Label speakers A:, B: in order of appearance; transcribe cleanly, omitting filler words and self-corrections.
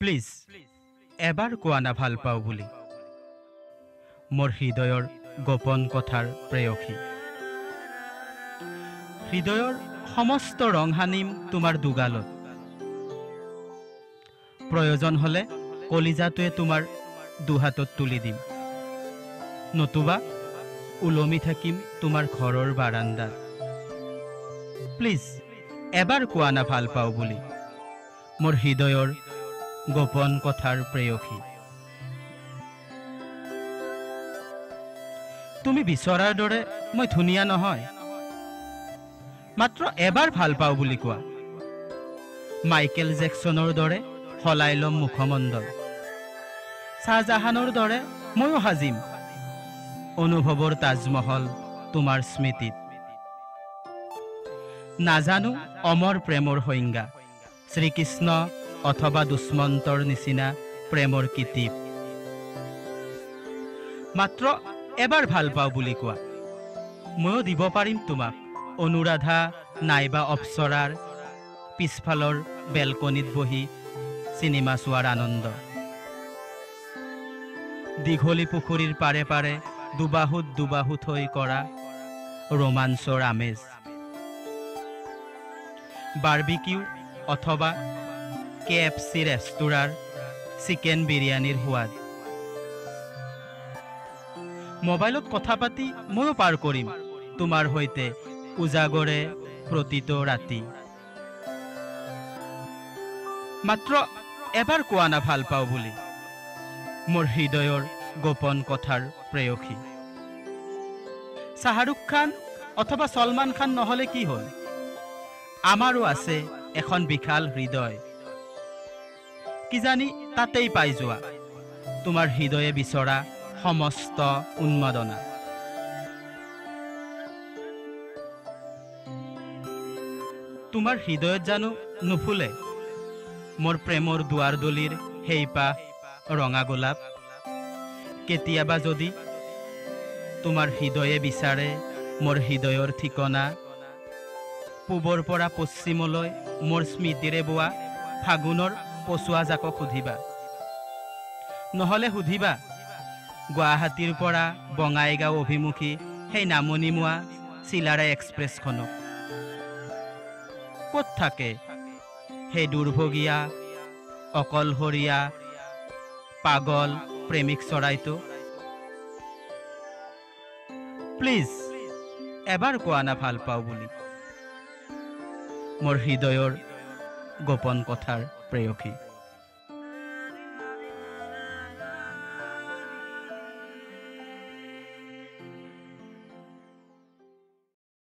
A: please এবাৰ কোৱা না ভাল পাওঁ বুলি মোৰ হৃদয়ৰ গোপন কথাৰ প্ৰেয়সী হৃদয়ৰ সমস্ত ৰং সানিম তোমাৰ দুগালত প্ৰয়োজন হলে কলিজাটোৱে তোমাৰ দুহাতত তুলি দিম নতুবা উলমি থাকিম তোমাৰ ঘৰৰ বাৰান্দাত প্লিজ এবাৰ কোৱা না ভাল পাওঁ বুলি মোৰ হৃদয়ৰ গোপন কথাৰ প্ৰেয়সী তুমি বিচৰাৰ দৰে মই ধুনীয়া নহয় মাত্ৰ এবাৰ ভাল পাওঁ বুলি কোৱা মাইকেল জেকসনৰ দৰে হলাই লম মুখমণ্ডল শাহজাহানৰ দৰে ময়ো সাজিম অনুভৱৰ তাজমহল তোমাৰ স্মৃতিত নাজানো অমৰ প্ৰেমৰ সংজ্ঞা শ্ৰীকৃষ্ণ অথবা দুষ্মন্তৰ নিচিনা প্ৰেমৰ কীৰ্তিপ মাত্ৰ এবাৰ ভাল পাওঁ বুলি কোৱা ময়ো দিব পাৰিম তোমাক অনুৰাধা নাইবা অপ্সৰাৰ পিছফালৰ বেলকনিত বহি চিনেমা চোৱাৰ আনন্দ দীঘলী পুখুৰীৰ পাৰে পাৰে দুবাহুত হৈ কৰা ৰোমাঞ্চৰ আমেজ বাৰ্বিকিউ অথবা KFC ৰেস্তোৰাঁৰ চিকেন বিৰিয়ানীৰ সোৱাদ মোবাইলত কথা পাতি ময়ো পাৰ কৰিম তোমাৰ সৈতে উজাগৰে প্ৰতিটো ৰাতি মাত্ৰ এবাৰ কোৱা না ভাল পাওঁ বুলি মোৰ হৃদয়ৰ গোপন কথাৰ প্ৰেয়সী শাহৰুখ খান অথবা সলমান খান নহলে কি হ'ল আমাৰো আছে এখন বিশাল হৃদয় কিজানি তাতেই পাই যোৱা তোমাৰ হৃদয়ে বিচৰা সমস্ত উন্মাদনা তোমাৰ হৃদয়ত জানো নুফুলে মোৰ প্ৰেমৰ দুৱাৰদলিৰ সেইপাহ ৰঙা গোলাপ কেতিয়াবা যদি তোমাৰ হৃদয়ে বিচাৰে মোৰ হৃদয়ৰ ঠিকনা পূবৰ পৰা পশ্চিমলৈ মোৰ স্মৃতিৰে বোৱা ফাগুনৰ পচুৱা জাকক সুধিবা নহলে সুধিবা গুৱাহাটীৰ পৰা বঙাইগাঁও অভিমুখী সেই নামনিমুৱা চিলাৰা এক্সপ্ৰেছখনক ক'ত থাকে সেই দুৰ্ভগীয়া অকলশৰীয়া পাগল প্ৰেমিক চৰাইটো প্লিজ এবাৰ কোৱা না ভাল পাওঁ বুলি মোৰ হৃদয়ৰ গোপন কথাৰ প্ৰেয়সী